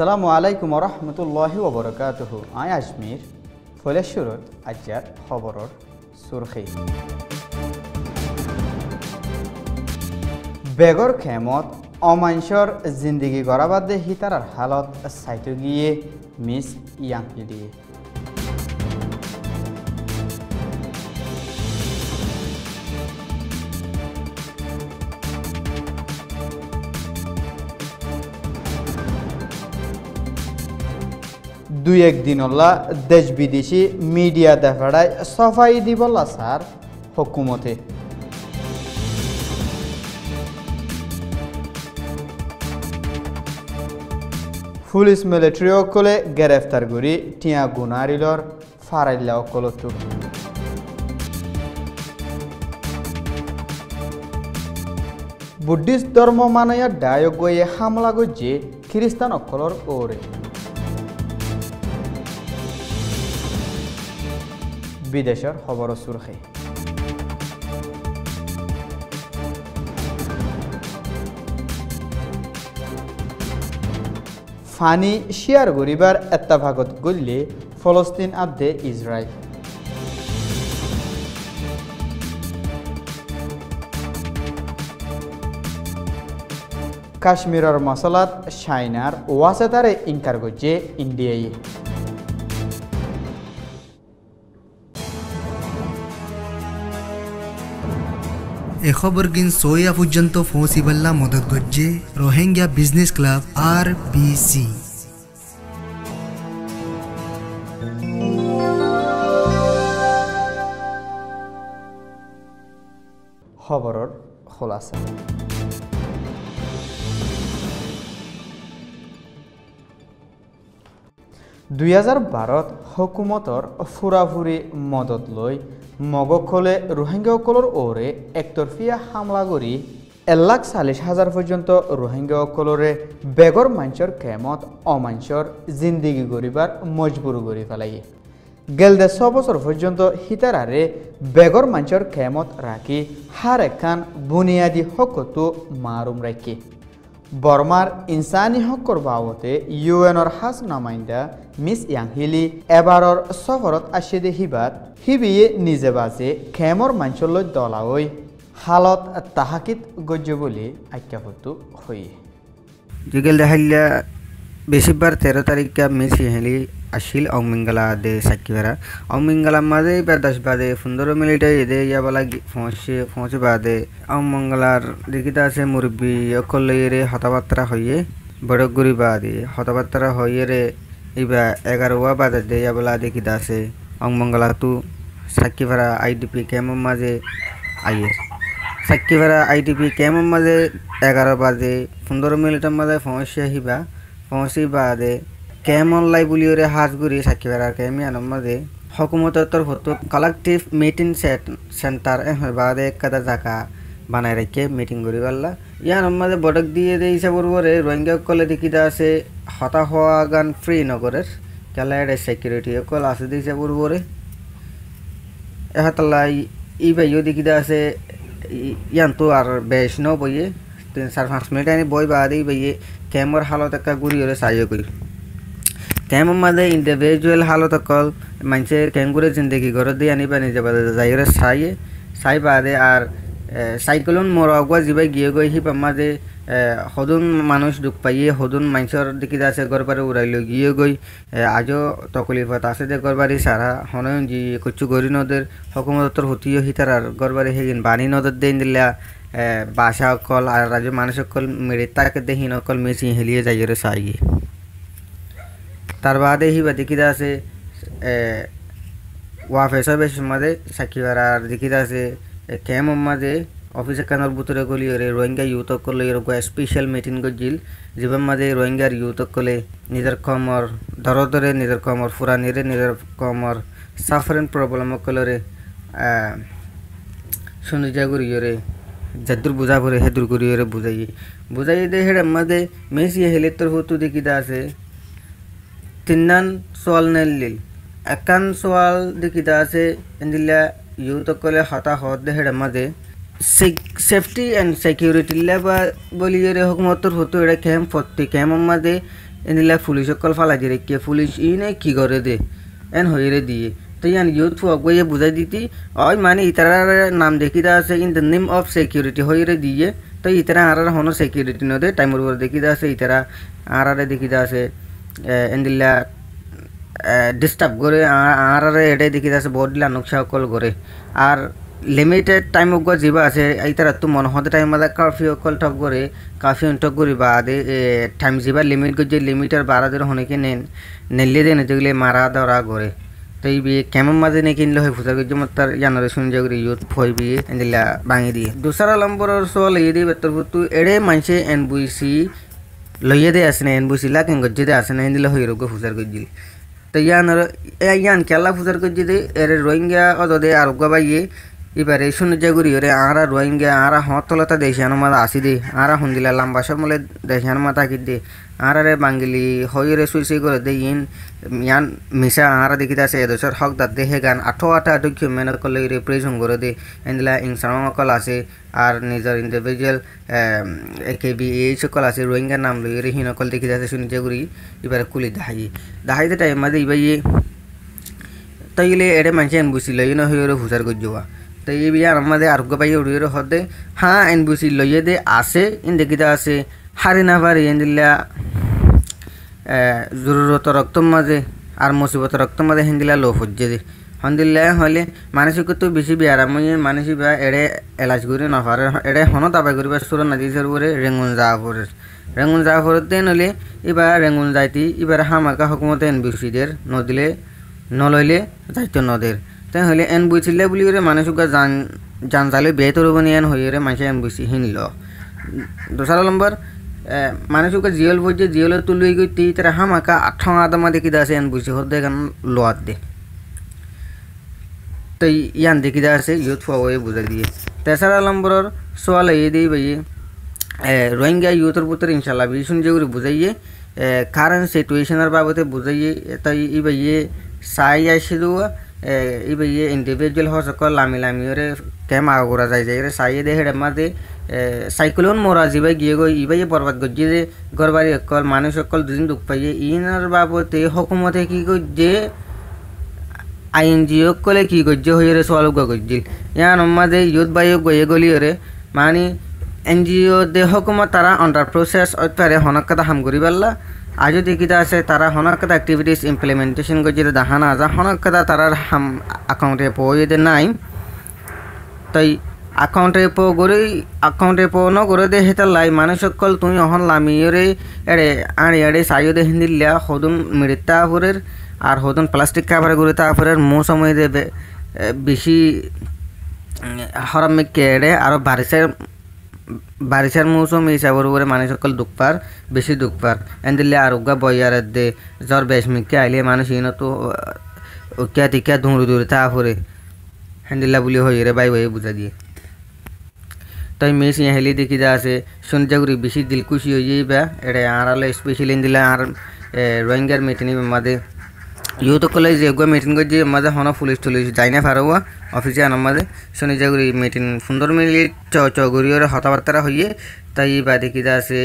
আসসালামু আলাইকুম রহমতুল্লাহি ওবরাকাতুহু। আই আজমির ফলেশ্বরত আজ্জার খবরর সুরখি বেগর খেমত অমাংসর জিন্দিগি গড়াবাদে হিতারার হালত সাইতো গিয়ে মিস ইয়াংকি দিয়ে দুই একদিন দেশ বিদেশি মিডিয়া দেখাড়ায় সফাই দিবল্লা স্যার হকুমতে পুলিশ মিলিটারি অকলে গ্রেফতার করি টিয়া গুনারিলর ফারাইল্লা অকলতু বুদ্ধিস্ট ধর্ম মানয়া ডায়ক গয়ে হামলা গজ্জে খ্রিস্টান অকলর ওরে বিদেশের খবর সুরখে ফানি শেয়ার গরিবার এত্তাভাগত গল্লে ফলস্তিন আদে ইসরায়েল কাশ্মীরের মশলাত চাইনার ওয়াসেতারে ইনকার গজ্জে ইন্ডিয়ায় এ খবর গিন সোয়া পর্যন্ত পৌঁছিবাল্লা মদত গজ্জে রোহিঙ্গা বিজনেস ক্লাব RBC খবরর খোলাসা 2012 হকুমতর ফুরাফুরি মদত লই মগকলে রোহিঙ্গাসকলৰ ওরে একতরফিয়া হামলা করি 1,40,000 পর্যন্ত রোহিঙ্গাসকলরে বেগর মাঞ্চর কেমত অমাঞ্চর জিন্দিগি গরিবার মজবুর করি ফেলাই গেল 100 বছর পর্যন্ত হিতারারে বেগর মাঞ্চর কেমত রাখি হার এখান বুনিয়াদী হকতো মারুম রাখি বর্মার ইনসানি হকর বাবতে ইউএনর হাস নামাইন্দা মিস ইয়াংহিলি এবারর সফরত আসে দেহিবাত হিবিয়ে নিজে বাজে খেমর মাঞ্চল দলাওই হালত তাহাকিত গজ্য বলে আজ্ঞাপত্য হয়ে যুগেল দেখাইলা বেশিবার 13 তারিখে মিস ইয়াংহিলি আসিল অমিঙ্গলা দে সাকিবেরা অমিঙ্গলা মাঝে এবার 10 বাদে 15 মিনিটে এদে ইয়াবলা পৌঁছে বাদে অমঙ্গলার দেখিতে আছে মুরব্বী অকলেরে হতাবাত্রা হইয়ে বড়গুড়ি বাদে হতাবাত্রা হইয়ে রে এবার 11 বাদে দে ইয়াবলা দেখিতে আছে অমঙ্গলা তু সাকিবেরা IDP ক্যাম্পের মাঝে আইয়ে সাকিবেরা IDP ক্যাম্পের মাঝে 11 বাদে 15 মিনিটের মাঝে পৌঁছি বাদে কেমন লাই বুলিওরে হাজগুড়ি সাকিবেরার কেমিয়ানোর মাঝে হকুমতের তরফত কালেকটিভ মিটিং সেন্টার বাদে একটা জায়গা বানাই রেখে মিটিং করি পারলা ইয়ানোর মাঝে বটক দিয়ে দিয়ে হিসাব বরে রোহিঙ্গা কলে দেখিতে আছে হতা হওয়া গান ফ্রি নগরের কেলাইডে সিকিউরিটি কল আছে দিয়ে হিসাব বরে এহাতলাই ই ভাইও দেখিতে আছে ইয়ান তো আর বেশ ন বইয়ে 3-4-5 মিনিট আনি বই বাদে বইয়ে ক্যামর হালত একটা গুড়ি ওরে সাহায্য করি কেমন মাঝে ইন্ডিভিজুয়াল হালত অকল মানুষের ক্যাঙ্গুরে জিন্দগি ঘর দিয়ে আনিবা নিজে বাদে যাইরে চাই বাদে আর সাইকেলন মরগুয়া যাবাই গিয়ে গই হিপা মাঝে সদুন মানুষ দুঃখ পাইয়ে সদুন মানুষের দেখিতে আছে গড়বারে উড়াইল গিয়ে গই আজও তকলিফত আছে যে গড়বারি সারা হনয়ন জি কচু গরি নদের হকুমতর হতিও হিতার আর গড়বারি হেগিন বাণী নদর দেন দিলা বাসা অকল আর রাজ্য মানুষ অকল মেরে তাকে দেহিন অকল মেসি হেলিয়ে যাইরে চাইয়ে তার বাদে হিবা দেখিতে আছে ওয়াফেসা বেশ মাঝে সাকিবারার দেখিতে আছে ক্যাম্পের মাঝে অফিসে কানোর ভিতরে গলি রোহিঙ্গা ইউথ করলে এরকম স্পেশাল মিটিং করছিল যেবার মাঝে রোহিঙ্গার ইউথ করলে নিজের কমর ধরে নিজের কমর ফুরানিরে নিজের কমর সাফারেন প্রবলেম করলে সুনিজা করিয়ে যাদুর বুঝা করে হেদুর করিয়ে বুঝাই দে হেডের মাঝে মেসি হেলে তোর হতো দেখিতে আছে 3 সোয়াল নেলিল একান সোয়াল দেখিতে আছে এন্দিলা ইউথ কলে হতা হত দেহের মাঝে সেফটি এন্ড সিকিউরিটি লেবা বলিয়ে হুকুমতর হতো এটা ক্যাম্প প্রত্যেক ক্যাম্পের মাঝে এনিলা পুলিশ সকল ফালাজি রেখে পুলিশ ইনে কি করে দে এন হইরে দিয়ে তো ইয়ান ইউথ ফুয়ে বুঝাই দিতি ওই মানে ইতারার নাম দেখি দা আছে in the name of security হইরে দিয়ে তো ইতারা আর হনো সিকিউরিটি নদে টাইমর উপর দেখি দা আছে ইতারা আর দেখি দা আছে এন্দিলা ডিস্টার্ব করে আর এটাই দেখি আছে বডিলা নকশা সকল করে আর লিমিটেড টাইম গো যাবা আছে ইতারা তো মন হতে টাইম মাদা কারফিউ কল টক করে কাফি টক করি বাদে টাইম যাবা লিমিট গো যে লিমিটার 12 দের হনে কি নেলে দেন যেগুলো মারা দরা করে তো এই বি কেমন মাঝে নে কিনলে হয় ফুসা গো যেমন তার জানারে শুন যাগরি ইউথ ফই বি এন্দিলা ভাঙি দিয়ে দুসরা নম্বরের সোল এই দি বেতর ফুতু এড়ে মানছে এনবিসি লইয়ে দে আসনে এনবিসি লা কেন গজ্জে দে আসনে এন্দিলা হই রোগ ফুসার গজ্জিল তো ইয়ান কেলা ফুসার গজ্জে দে এরে রোহিঙ্গা অদে আর গবাইয়ে এবারে শুনে যাগুরি ওরে আরা রোহিঙ্গা আরা হতলতা দেশানো মাদা আসি দে আরা হুন্দিলা লম্বা সমলে দেশানো মাথা কি দে আরারে বাঙ্গিলি হইরে সুইসি করে দে ইয়ান মিশা আরা দেখিতে আছে এদেশের হক দাঁত দেহে গান আঠো ডকুমেন্ট করলে রিপ্রেজেন্ট করে দে এন্দিলা ইনসান সকল আছে আর নিজের ইন্ডিভিজুয়াল একেবি এই সকল আছে রোহিঙ্গার নাম লই হিন সকল দেখিতে আছে শুনে যাগুরি এবারে কুলি দাহাইতে টাইম মাদে ইবাইয়ে তাইলে এড়ে মানুষ এনবুসি লই না হইরে হুসার গজ্জুয়া তো এই বিয়ার আমাদের আরোগ্য পাই উড়িয়ে হতে হ্যাঁ এনবিসি লইয়ে দে আসে ইন দেখিতে আছে হারি না পারি এনদিল্লা জরুরত রক্ত মাঝে আর মুসিবত রক্ত মাঝে হিন্দিলা লো হজ্জে দে হন্দিল্লা হলে মানসিক তো বেশি বিয়ার আমি মানসিক বা এড়ে এলাজ করি না পারে এড়ে হন দাবাই করিবা সুর নাজিসের উপরে রেঙ্গুন যাওয়া পরে নলে এবার রেঙ্গুন যাইতি এবার হামাকা হকুমতে এনবিসিদের নদিলে নলইলে যাইতো নদের তাই হলে এন বুঝিলে বলি রে মানুষকে জানজালে বেতর বনি এন হয়ে রে মানুষ এন বুঝি হিনল দোসরা নম্বর মানুষকে জিয়ল বুঝে জিয়ল তুলি গই তি তারা হামাকা আঠা আদামা দেখি দাসে এন বুঝি হতে গান লোয়াত দে তো ইয়ান দেখি দাসে ইউথ ফুয়ে বুঝা দিয়ে তেসরা নম্বরের সোয়াল এই দিই ভাই রোহিঙ্গা ইউথর পুত্র ইনশাল্লাহ বিশুন যেগুলি বুঝাইয়ে কারেন্ট সিচুয়েশনের বাবদে বুঝাইয়ে তাই ই ভাইয়ে চাই আসিল ইবে ইন্ডিভিজুয়াল সকল লামি ওরে কেম আগরা যায় রে চাইয়ে দে হেডে মাদে সাইক্লোন মোরা যাবাই গিয়ে গই ইবাই বরবাদ গজ্জে যে গরবারি সকল মানুষ সকল দুদিন দুঃখ পাইয়ে ইনার বাবদে হকুমতে কি গজ্জে আইনজিও কলে কি গজ্জে হয়ে রে সোয়াল গজ্জিল ইয়ান মাদে ইউথ বাইও গয়ে গলি রে মানে এনজিও দে হকুমত তারা আন্ডার প্রসেস অত্যারে হনকতা হাম করি পারলা আজও দেখিতে আছে তারা হনকতা অ্যাক্টিভিটিস ইমপ্লিমেন্টেশন গজ্জে দেখানা যা হনকতা তারার হাম আকাউন্টে পয়ে নাই তাই আকাউন্টে পো ন করে দে হেতার লাই মানুষ সকল তুই অহন লামিয়রে এড়ে আড়ে সাইও দে হিন্দিল্লা হদুন মিড়িতা ফুরের আর হদুন প্লাস্টিক কাভারে করে তারপরের মো সময় দেবে বেশি হরমিককে এড়ে আরও বারিশার মৌসুম হিসাবের উপরে মানুষ সকল দুঃখপার বেশি দুঃখপার এনদিল্লে আর উগা বইয়ার দে জ্বর বেশমিককে আইলে মানুষ ইন তো উকিয়া টিকা দূরে তা ফুরে হ্যান্ডিল্লা বুলি হয়ে রে বাই হয়ে বুঝা দিয়ে তাই মেস হেলি দেখি যা আছে সন্ধ্যাগুড়ি বেশি দিল খুশি হয়ে যাইবা এটা আড়ালে স্পেশালি দিলা আর রোহিঙ্গার মিটিং মাদে ইউথ কলে যে মিটিং করছে মাঝে হন পুলিশ টুলিশ যাই না পারবা অফিসে আনার মাঝে শনি যাগুড়ি মিটিং সুন্দর মিলি চগুড়িওর হতাবার্তা হইয়ে তাই বা দেখি যা আছে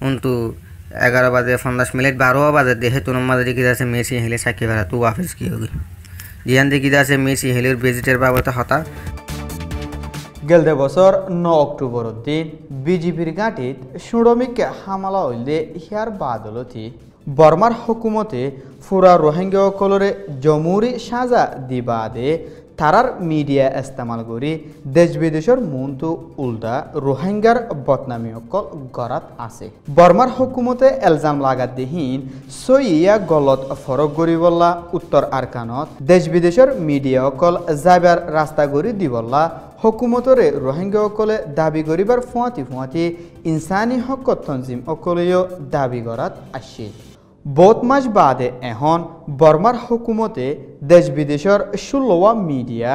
উন্তু 11 বাজে 50 মিনিট 12 বাজে দেহে তোর মাঝে দেখি যা আছে মেসি হেলে সাক্ষী ভাড়া তু অফিস কি হোগি জিয়ান দেখি যা আছে মেসি হেলের বেজিটের বাবদ হতা গেলদে বছর 9 অক্টোবর দিন বিজেপির গাঁটিত সুড়মিককে হামলা হইলে হিয়ার বাদলতি বর্মার হুকুমতে ফুরা রোহিঙ্গা কলরে জমুরি সাজা দিবাদে তারার মিডিয়া ইস্তেমাল করি দেশ বিদেশের মন্তু উল্টা রোহিঙ্গার বদনামি অকল গরাত আছে বর্মার হুকুমতে এলজাম লাগাত দিহীন সইয়া গলত ফরক গরিবল্লা উত্তর আরকানত দেশ বিদেশের মিডিয়া অকল যাবার রাস্তা গড়ি দিবল্লা হুকুমতরে রোহিঙ্গা অকলে দাবি করিবার ফুয়াতি ইনসানি হক তঞ্জিম অকলেও দাবি করাত আসছে বহুত মাস বাদে এখন বর্মার হুকুমতে দেশ বিদেশের 16 মিডিয়া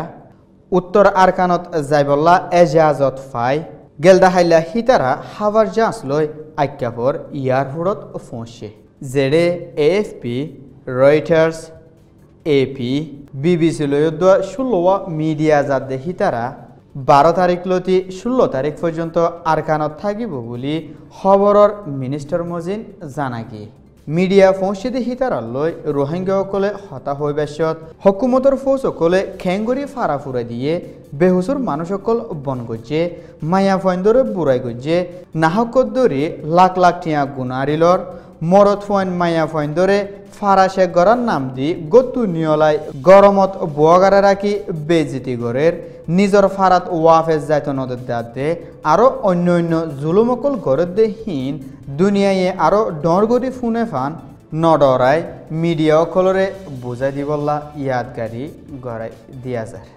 উত্তর আরকানত যাইবল্লা এজাজত ফাই গেলদাহাইলা হিতারা হাবার জাঁচ লই আজ্ঞাপর ইয়ারহুড়ত ফোঁসে জেডে এএফপি রয়টার্স এপি বিবিসি লয় 16 মিডিয়া যাতে হিতারা 12 তারিখ লতি 16 তারিখ পর্যন্ত আরকানত থাকিব বলি খবরর মিনিস্টার মজিন জানাকি মিডিয়া ফৌসিদি হিতারালয় রোহিঙ্গাসকলে হতা হৈ বেশত হকুমতর ফৌজসকলে খেংগরি ফারাফুরা দিয়ে বেহুসুর মানুষসকল বন গজ্জে মায়া ফয়ন্দরে বুড়াই গজ্জে নাহকত দরি লাখ লাখ টিয়া গুণারিলর মরত ফয়েন মায়া ফয়ন্দরে ফারাশে গড়ার নাম দি গত্তু নিয়লাই গরমত বোয়াগারে রাখি বেজিতি গড়ের নিজর ফারাত ওয়াফেজ যাইত নদের দাঁতে আরও অন্য অন্য জুলুমকল গড়ের দে হীন দুনিয়ায় আরও ডরগরি ফুনে ফান নডরায় মিডিয়া অকলরে বুঝাই দিবল্লা ইয়াদগারি গড়াই দিয়া যায়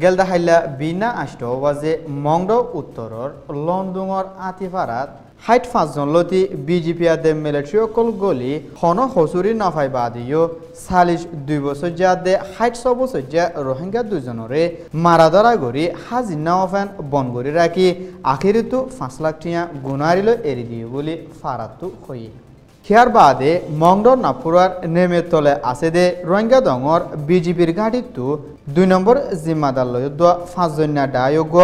গেলদা হাইলা বিনা আষ্ট বাজে মংড উত্তরর লন্ডুঙর আতিফারাত 65 জন লতি বিজেপি আদে মিলিটারি অকল গলি হন হসুরি নাফাই বাদিও 42 বছর যাদে 60 বছর যা রোহিঙ্গা দুজনরে মারাদরা গরি হাজিনা অফেন বন গরি রাখি আখিরিতু 5 লাখ টিয়া গুনারিল এরি দিয়ে বলি ফারাতু হই হিয়ার বাদে মংডর নাপুরার নেমে তলে আছে দে রোহিঙ্গা দঙর বিজেপির ঘাটিতু 2 নম্বর জিম্মাদার লয় 5 জন্যা ডায়োগ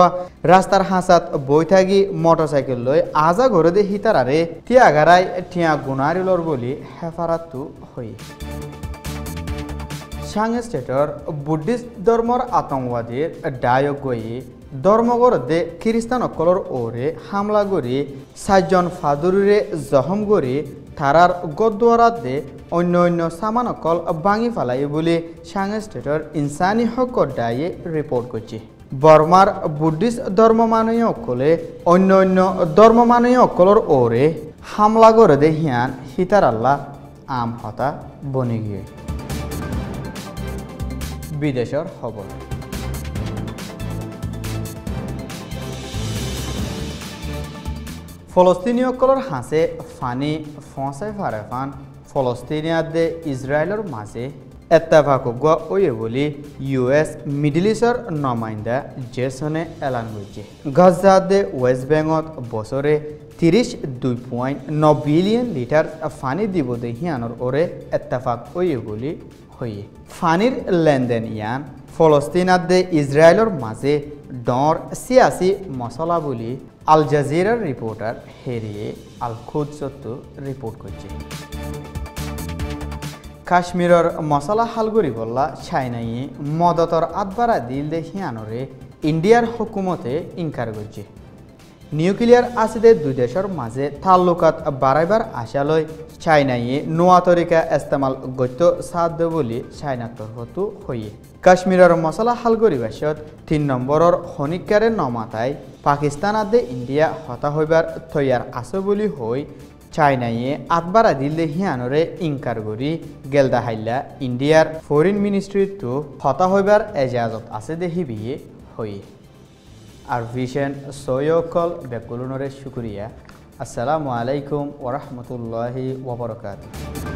রাস্তার হাসাত বই থাকি মোটরসাইকেল লয় আজা ঘরে দে হিতারারে তিয়াগারাই টিয়া গুনারিলর বলি হেফারাতু হই সাংয়ে স্টেটর বুদ্ধিস্ট ধর্মর আতঙ্কবাদীর ডায়োগ গই ধর্মগরদে খ্রিস্টান অকলর ওরে হামলা করি 7 জন ফাদুরিরে জখম করি তারার গদ্দুয়ারাতে অন্য অন্য সামান অকল ভাঙি ফেলাই বলে সাংয়ে স্টেটর ইনসানি হকর দায়ে রিপোর্ট করছে বর্মার বুদ্ধিস্ট ধর্মমানীয় অকলে অন্য অন্য ধর্মমানীয় অকলর ওরে হামলা করে দে হিয়ান হিতার আল্লাহ আম হতা বনি গিয়ে বিদেশের খবর ফলস্তিনীয়সকলৰ হাঁচে ফানি ফঁচাই ফাৰে ফান ফলস্তিনীয়াদে ইজৰাইলৰ মাজে এত্তেফাক গোৱা ওয়ে বুলি US মিডল ইষ্টৰ নমাইন্দা জেছনে এলান কৰিছে গাজাদে ৱেষ্ট বেংকত বছৰে 32.9 বিলিয়ন লিটাৰ ফানি দিব দে হিয়ানৰ ওৰে এত্তেফাক ওয়ে বুলি হয়ে ফানিৰ লেনদেন ইয়ান ফলস্তিনাদে ইজৰাইলৰ মাজে ডৰ সিয়াসি মছলা বুলি আল জাজিরার রিপোর্টার হেরিয়ে আল খুদসত্তু রিপোর্ট করছে কাশ্মীরের মশলা হালগুড়ি বললা চাইনাই মদতর আদবারা দিল দে হিয়ানরে ইন্ডিয়ার হুকুমতে ইনকার করছে নিউক্লিয়ার আসিদে দুই দেশের মাঝে তাল্লুকাত বাড়াইবার আশালয় চাইনাই নোয়া তরিকা ইস্তেমাল গত্য সাধ্য বলি চাইনার তরফতো হইয়ে কাশ্মীরের মশলা হালগুড়ি বাসত 3 নম্বরের হনিকারে নমাতায় পাকিস্তান আদে ইন্ডিয়া হতা হইবার তৈয়ার আছে বলি হই চাইনাই আদবারা দিলে হিয়ানরে ইনকার করি গেলদা হাইলা ইন্ডিয়ার ফরেন মিনিস্ট্রিটো হতা হইবার এজাজত আছে দেখি বিয়ে হই আর ভিশন সৈয়কল বেকুলনরে শুক্রিয়া আসসালামু আলাইকুম ওয়া রাহমাতুল্লাহি ওয়া বারাকাতুহু